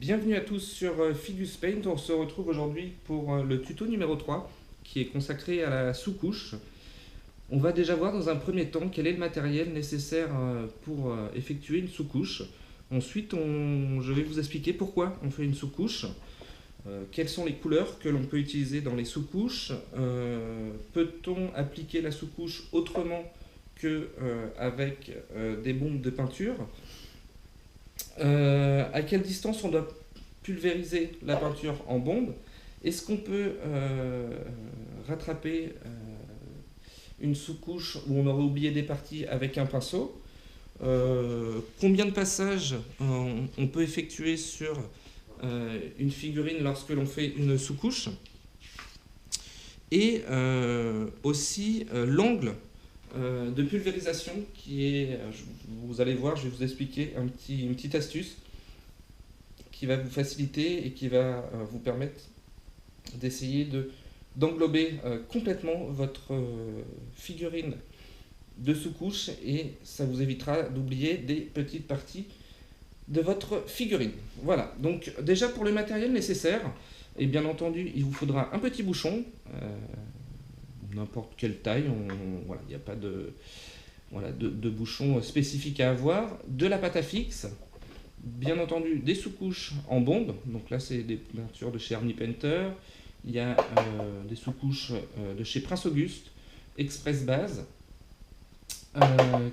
Bienvenue à tous sur Figus Paint. On se retrouve aujourd'hui pour le tuto numéro 3 qui est consacré à la sous-couche. On va déjà voir dans un premier temps quel est le matériel nécessaire pour effectuer une sous-couche. Ensuite, je vais vous expliquer pourquoi on fait une sous-couche, quelles sont les couleurs que l'on peut utiliser dans les sous-couches, peut-on appliquer la sous-couche autrement qu'avec des bombes de peinture, à quelle distance on doit pulvériser la peinture en bombe, est-ce qu'on peut rattraper une sous-couche où on aurait oublié des parties avec un pinceau, combien de passages on peut effectuer sur une figurine lorsque l'on fait une sous-couche, et aussi l'angle de pulvérisation qui est, vous allez voir, je vais vous expliquer une petite astuce qui va vous faciliter et qui va vous permettre d'essayer d'englober complètement votre figurine de sous-couche, et ça vous évitera d'oublier des petites parties de votre figurine. Voilà, donc déjà pour le matériel nécessaire, et bien entendu il vous faudra un petit bouchon, n'importe quelle taille, voilà, il n'y a pas de bouchon spécifique à avoir, de la pâte à fixe, bien entendu des sous-couches en bombe, donc là c'est des peintures de chez Army Painter, il y a des sous-couches de chez Prince Auguste, Express Base.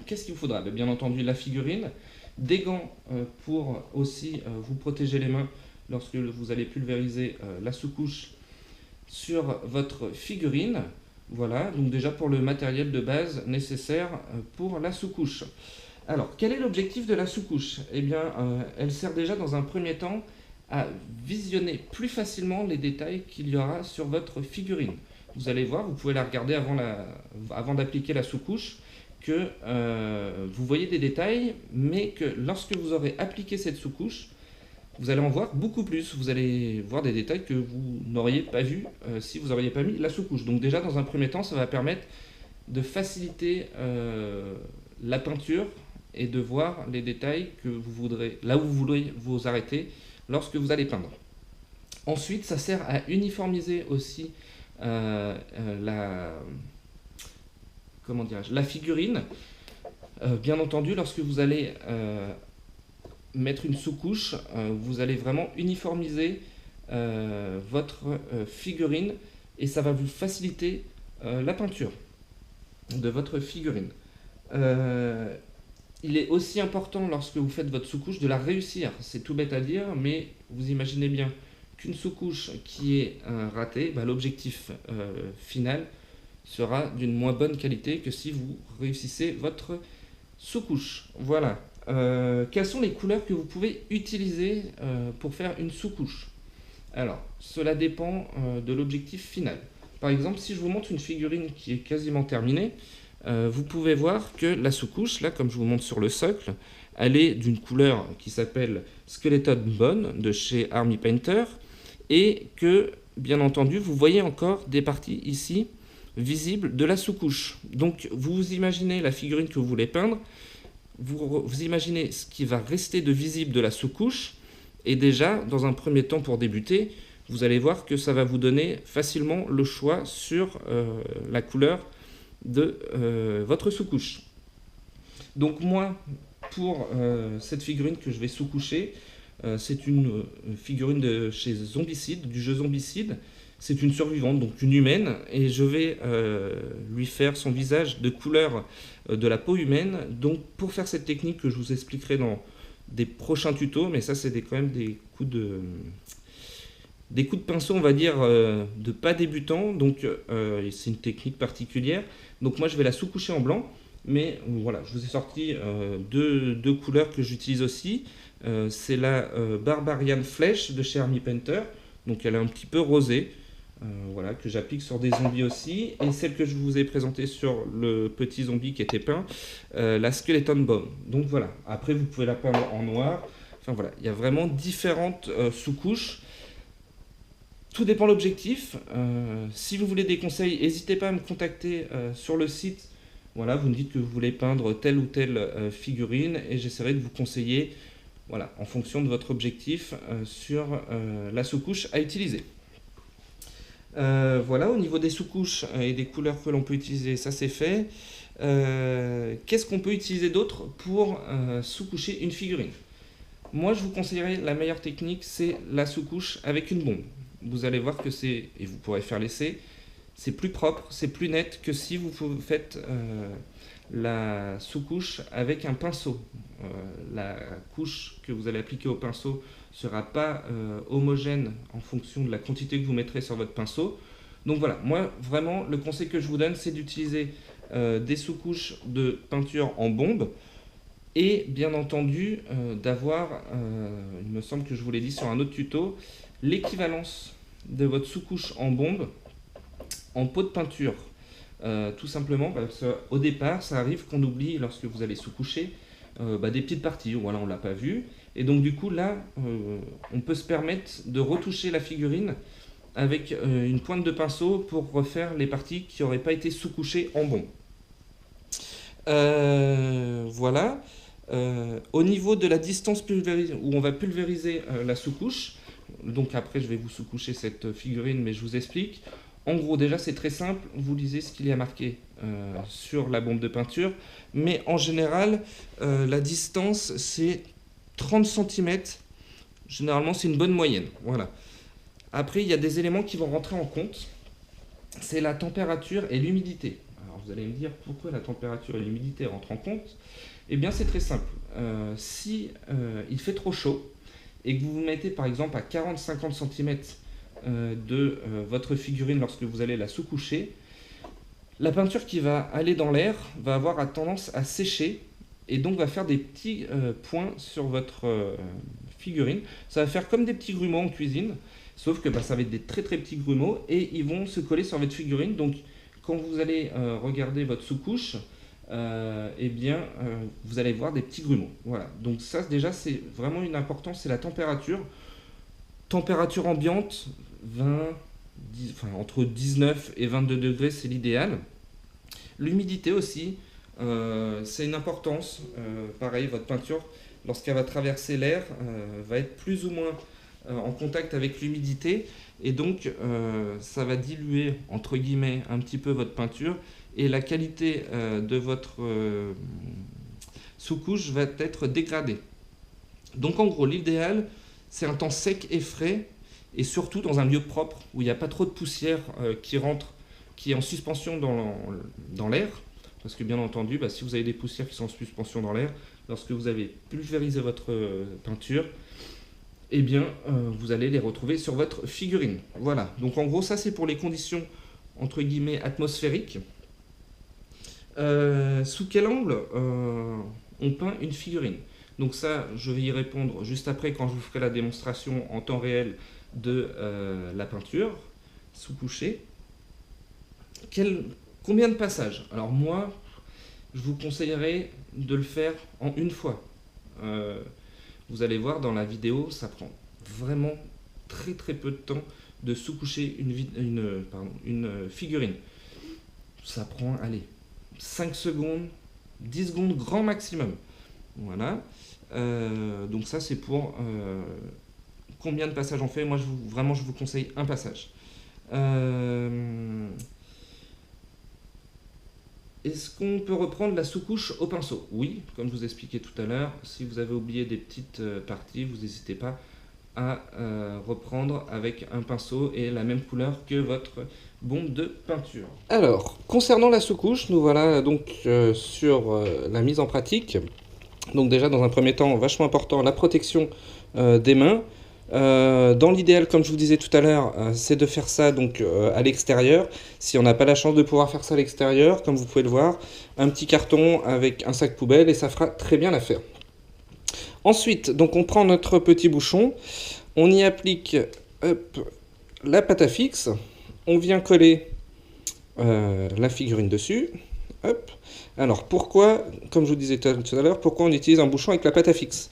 Qu'est-ce qu'il vous faudra? Bien entendu la figurine, des gants pour aussi vous protéger les mains lorsque vous allez pulvériser la sous-couche sur votre figurine. Voilà, donc déjà pour le matériel de base nécessaire pour la sous-couche. Alors, quel est l'objectif de la sous-couche? Eh bien, elle sert déjà dans un premier temps à visionner plus facilement les détails qu'il y aura sur votre figurine. Vous allez voir, vous pouvez la regarder avant d'appliquer la sous-couche, que vous voyez des détails, mais que lorsque vous aurez appliqué cette sous-couche, vous allez en voir beaucoup plus. Vous allez voir des détails que vous n'auriez pas vus si vous n'auriez pas mis la sous-couche. Donc déjà, dans un premier temps, ça va permettre de faciliter la peinture et de voir les détails que vous voudrez, là où vous voudrez vous arrêter lorsque vous allez peindre. Ensuite, ça sert à uniformiser aussi la figurine. Bien entendu, lorsque vous allez mettre une sous-couche, vous allez vraiment uniformiser votre figurine, et ça va vous faciliter la peinture de votre figurine. Il est aussi important, lorsque vous faites votre sous-couche, de la réussir. C'est tout bête à dire, mais vous imaginez bien qu'une sous-couche qui est ratée, l'objectif final sera d'une moins bonne qualité que si vous réussissez votre sous-couche. Voilà. Quelles sont les couleurs que vous pouvez utiliser pour faire une sous-couche? Alors, cela dépend de l'objectif final. Par exemple, si je vous montre une figurine qui est quasiment terminée, vous pouvez voir que la sous-couche, là, comme je vous montre sur le socle, elle est d'une couleur qui s'appelle Skeleton Bone de chez Army Painter, et que, bien entendu, vous voyez encore des parties ici visibles de la sous-couche. Donc, vous imaginez la figurine que vous voulez peindre, vous imaginez ce qui va rester de visible de la sous-couche, et déjà, dans un premier temps, pour débuter, vous allez voir que ça va vous donner facilement le choix sur la couleur de votre sous-couche. Donc moi, pour cette figurine que je vais sous-coucher, c'est une figurine de chez Zombicide, du jeu Zombicide. C'est une survivante, donc une humaine, et je vais lui faire son visage de couleur de la peau humaine. Donc pour faire cette technique que je vous expliquerai dans des prochains tutos, mais ça c'est quand même des coups de pinceau, on va dire, de pas débutant, donc c'est une technique particulière. Donc moi je vais la sous-coucher en blanc, mais voilà, je vous ai sorti deux couleurs que j'utilise aussi. C'est la Barbarian Flèche de chez Army Painter, donc elle est un petit peu rosée. Voilà, que j'applique sur des zombies aussi, et celle que je vous ai présentée sur le petit zombie qui était peint, la Skeleton Bone. Donc voilà, après vous pouvez la peindre en noir. Enfin voilà, il y a vraiment différentes sous-couches. Tout dépend de l'objectif. Si vous voulez des conseils, n'hésitez pas à me contacter sur le site. Voilà, vous me dites que vous voulez peindre telle ou telle figurine, et j'essaierai de vous conseiller Voilà, en fonction de votre objectif sur la sous-couche à utiliser. Voilà, au niveau des sous-couches et des couleurs que l'on peut utiliser, ça c'est fait. Qu'est-ce qu'on peut utiliser d'autre pour sous-coucher une figurine? Moi, je vous conseillerais la meilleure technique, c'est la sous-couche avec une bombe. Vous allez voir que c'est, et vous pourrez faire l'essai, c'est plus propre, c'est plus net que si vous faites la sous-couche avec un pinceau. La couche que vous allez appliquer au pinceau ne sera pas homogène en fonction de la quantité que vous mettrez sur votre pinceau. Donc voilà, moi vraiment le conseil que je vous donne, c'est d'utiliser des sous-couches de peinture en bombe et bien entendu d'avoir, il me semble que je vous l'ai dit sur un autre tuto, l'équivalence de votre sous-couche en bombe en pot de peinture. Tout simplement parce qu'au départ, ça arrive qu'on oublie lorsque vous allez sous-coucher des petites parties, voilà, on ne l'a pas vu. Et donc du coup là, on peut se permettre de retoucher la figurine avec une pointe de pinceau pour refaire les parties qui n'auraient pas été sous-couchées en bombe. Voilà. Au niveau de la distance où on va pulvériser la sous-couche, donc après je vais vous sous-coucher cette figurine, mais je vous explique. En gros, déjà c'est très simple, vous lisez ce qu'il y a marqué sur la bombe de peinture, mais en général, la distance c'est 30 cm, généralement c'est une bonne moyenne. Voilà. Après, il y a des éléments qui vont rentrer en compte, c'est la température et l'humidité. Alors vous allez me dire pourquoi la température et l'humidité rentrent en compte. Eh bien c'est très simple, si il fait trop chaud et que vous vous mettez par exemple à 40-50 cm de votre figurine lorsque vous allez la sous-coucher, la peinture qui va aller dans l'air va avoir tendance à sécher et donc va faire des petits points sur votre figurine. Ça va faire comme des petits grumeaux en cuisine, sauf que ça va être des très très petits grumeaux et ils vont se coller sur votre figurine. Donc quand vous allez regarder votre sous-couche, vous allez voir des petits grumeaux. Voilà. Donc ça déjà c'est vraiment une importance, c'est la température. Température ambiante, entre 19 et 22 degrés, c'est l'idéal. L'humidité aussi, c'est une importance. Pareil, votre peinture, lorsqu'elle va traverser l'air, va être plus ou moins en contact avec l'humidité. Et donc, ça va diluer, entre guillemets, un petit peu votre peinture. Et la qualité de votre sous-couche va être dégradée. Donc, en gros, l'idéal, c'est un temps sec et frais, et surtout dans un lieu propre, où il n'y a pas trop de poussière qui rentre, qui est en suspension dans l'air. Parce que bien entendu, si vous avez des poussières qui sont en suspension dans l'air, lorsque vous avez pulvérisé votre peinture, eh bien, vous allez les retrouver sur votre figurine. Voilà, donc en gros, ça c'est pour les conditions, entre guillemets, atmosphériques. Sous quel angle on peint une figurine? Donc ça, je vais y répondre juste après quand je vous ferai la démonstration en temps réel de la peinture sous-couchée. Combien de passages? Alors moi, je vous conseillerais de le faire en une fois. Vous allez voir dans la vidéo, ça prend vraiment très très peu de temps de sous-coucher une figurine. Ça prend, allez, 5 secondes, 10 secondes grand maximum. Voilà. Donc ça c'est pour combien de passages on fait. Moi je vous conseille un passage. Est-ce qu'on peut reprendre la sous-couche au pinceau? Oui, comme je vous expliquais tout à l'heure, si vous avez oublié des petites parties, vous n'hésitez pas à reprendre avec un pinceau et la même couleur que votre bombe de peinture. Alors, concernant la sous-couche, nous voilà donc sur la mise en pratique. Donc déjà, dans un premier temps, vachement important, la protection des mains. Dans l'idéal, comme je vous disais tout à l'heure, c'est de faire ça donc à l'extérieur. Si on n'a pas la chance de pouvoir faire ça à l'extérieur, comme vous pouvez le voir, un petit carton avec un sac poubelle et ça fera très bien l'affaire. Ensuite, donc on prend notre petit bouchon, on y applique la pâte à fixe, on vient coller la figurine dessus. Hop. Alors pourquoi, comme je vous disais tout à l'heure, pourquoi on utilise un bouchon avec la pâte à fixe?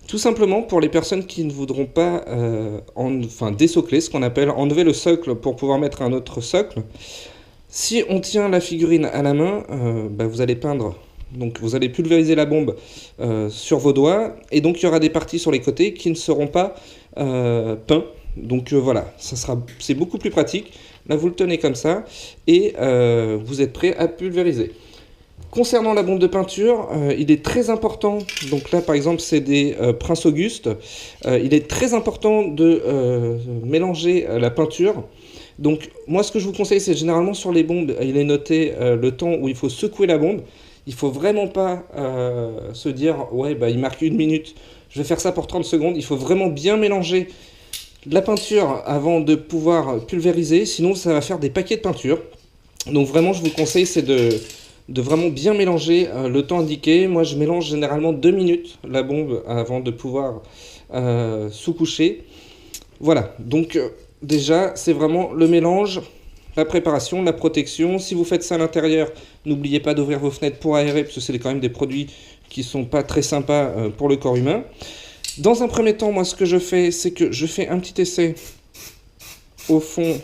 Tout simplement pour les personnes qui ne voudront pas désocler, ce qu'on appelle enlever le socle pour pouvoir mettre un autre socle. Si on tient la figurine à la main, vous allez peindre Donc vous allez pulvériser la bombe sur vos doigts, et donc il y aura des parties sur les côtés qui ne seront pas peints. Donc voilà, c'est beaucoup plus pratique. Là vous le tenez comme ça, et vous êtes prêt à pulvériser. Concernant la bombe de peinture, il est très important, donc là par exemple c'est des Prince Auguste, il est très important de mélanger la peinture. Donc moi ce que je vous conseille, c'est généralement sur les bombes, il est noté le temps où il faut secouer la bombe. Il ne faut vraiment pas se dire ouais bah il marque 1 minute, je vais faire ça pour 30 secondes. Il faut vraiment bien mélanger la peinture avant de pouvoir pulvériser, sinon ça va faire des paquets de peinture. Donc vraiment je vous conseille c'est de vraiment bien mélanger le temps indiqué. Moi je mélange généralement 2 minutes la bombe avant de pouvoir sous-coucher. Voilà, donc déjà c'est vraiment le mélange, la préparation, la protection. Si vous faites ça à l'intérieur, n'oubliez pas d'ouvrir vos fenêtres pour aérer, parce que c'est quand même des produits qui sont pas très sympas pour le corps humain. Dans un premier temps, moi ce que je fais, c'est que je fais un petit essai au fond.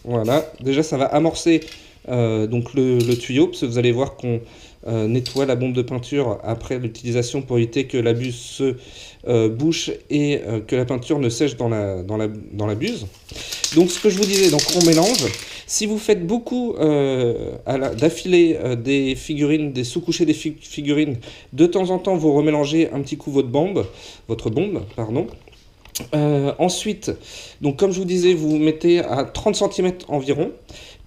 Voilà, déjà ça va amorcer donc le tuyau, parce que vous allez voir qu'on nettoie la bombe de peinture après l'utilisation pour éviter que la buse se bouche et que la peinture ne sèche dans la buse. Donc ce que je vous disais, donc on mélange. Si vous faites beaucoup d'affilée des figurines, des sous-couchés des figurines, de temps en temps vous remélangez un petit coup votre bombe, pardon. Ensuite, donc comme je vous disais, vous mettez à 30 cm environ.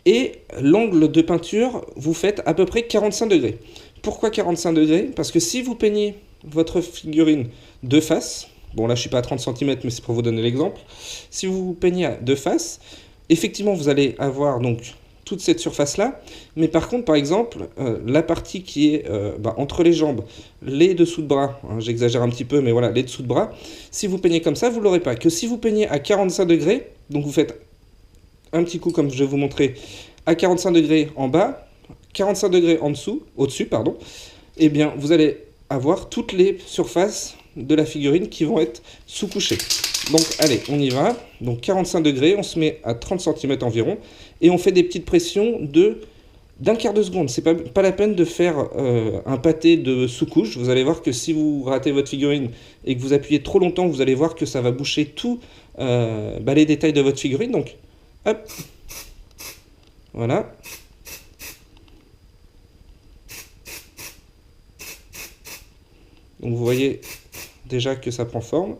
Et l'angle de peinture, vous faites à peu près 45 degrés. Pourquoi 45 degrés? Parce que si vous peignez votre figurine de face, bon là je ne suis pas à 30 cm mais c'est pour vous donner l'exemple, si vous peignez de face, effectivement vous allez avoir donc toute cette surface là, mais par contre par exemple la partie qui est entre les jambes, les dessous de bras, hein, j'exagère un petit peu mais voilà les dessous de bras, si vous peignez comme ça vous ne l'aurez pas. Que si vous peignez à 45 degrés, donc vous faites un petit coup comme je vais vous montrer à 45 degrés en bas, 45 degrés au-dessus, pardon, et bien vous allez avoir toutes les surfaces de la figurine qui vont être sous-couchées. Donc allez, on y va. Donc 45 degrés, on se met à 30 cm environ et on fait des petites pressions d'un quart de seconde. C'est pas la peine de faire un pâté de sous-couche. Vous allez voir que si vous ratez votre figurine et que vous appuyez trop longtemps, vous allez voir que ça va boucher tous les détails de votre figurine. Donc hop, voilà. Donc vous voyez déjà que ça prend forme.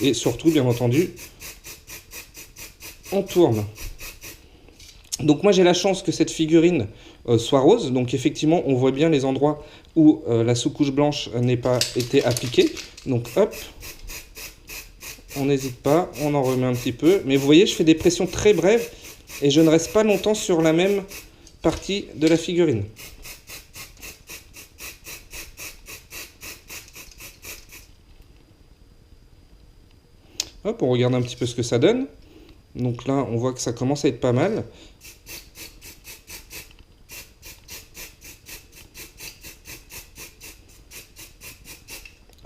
Et surtout, bien entendu, on tourne. Donc moi j'ai la chance que cette figurine soit rose. Donc effectivement, on voit bien les endroits où la sous-couche blanche n'ait pas été appliquée. Donc hop, on n'hésite pas, on en remet un petit peu. Mais vous voyez, je fais des pressions très brèves et je ne reste pas longtemps sur la même partie de la figurine. Hop, on regarde un petit peu ce que ça donne. Donc là, on voit que ça commence à être pas mal.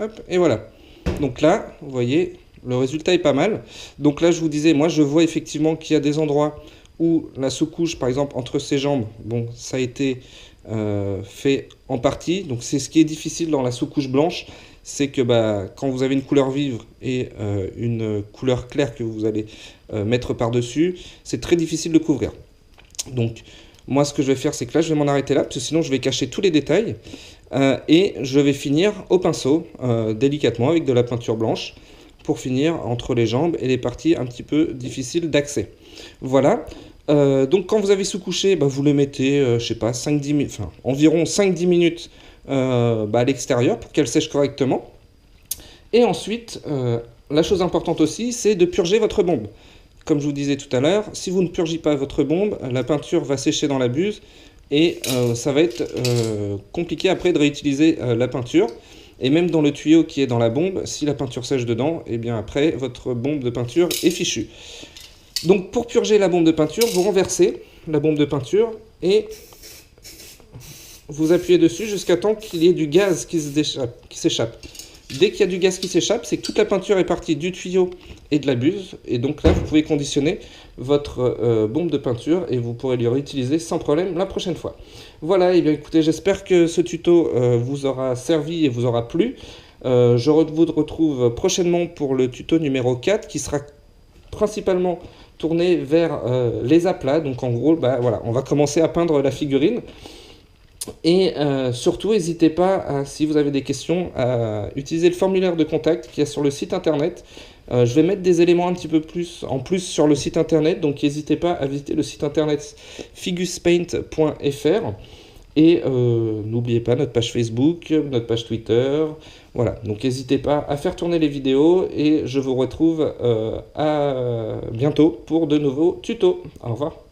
Hop, et voilà. Donc là, vous voyez, le résultat est pas mal. Donc là, je vous disais, moi, je vois effectivement qu'il y a des endroits où la sous-couche, par exemple, entre ses jambes, bon, ça a été fait en partie. Donc c'est ce qui est difficile dans la sous-couche blanche, c'est que quand vous avez une couleur vive et une couleur claire que vous allez mettre par-dessus, c'est très difficile de couvrir. Donc moi, ce que je vais faire, c'est que là, je vais m'en arrêter là, parce que sinon, je vais cacher tous les détails. Et je vais finir au pinceau, délicatement, avec de la peinture blanche, pour finir entre les jambes et les parties un petit peu difficiles d'accès. Voilà. Donc quand vous avez sous-couché, vous le mettez, je sais pas, environ 5-10 minutes à l'extérieur pour qu'elle sèche correctement. Et ensuite, la chose importante aussi, c'est de purger votre bombe. Comme je vous disais tout à l'heure, si vous ne purgez pas votre bombe, la peinture va sécher dans la buse et ça va être compliqué après de réutiliser la peinture. Et même dans le tuyau qui est dans la bombe, si la peinture sèche dedans, et bien après, votre bombe de peinture est fichue. Donc pour purger la bombe de peinture, vous renversez la bombe de peinture et vous appuyez dessus jusqu'à temps qu'il y ait du gaz qui s'échappe. Dès qu'il y a du gaz qui s'échappe, c'est que toute la peinture est partie du tuyau et de la buse. Et donc là, vous pouvez conditionner votre bombe de peinture et vous pourrez le réutiliser sans problème la prochaine fois. Voilà, et bien écoutez, j'espère que ce tuto vous aura servi et vous aura plu. Je vous retrouve prochainement pour le tuto numéro 4 qui sera principalement tourné vers les aplats. Donc en gros, voilà, on va commencer à peindre la figurine. Et surtout, n'hésitez pas, si vous avez des questions, à utiliser le formulaire de contact qui est sur le site internet. Je vais mettre des éléments un petit peu plus en plus sur le site internet, donc n'hésitez pas à visiter le site internet figuspaint.fr. Et n'oubliez pas notre page Facebook, notre page Twitter. Voilà, donc n'hésitez pas à faire tourner les vidéos et je vous retrouve à bientôt pour de nouveaux tutos. Au revoir.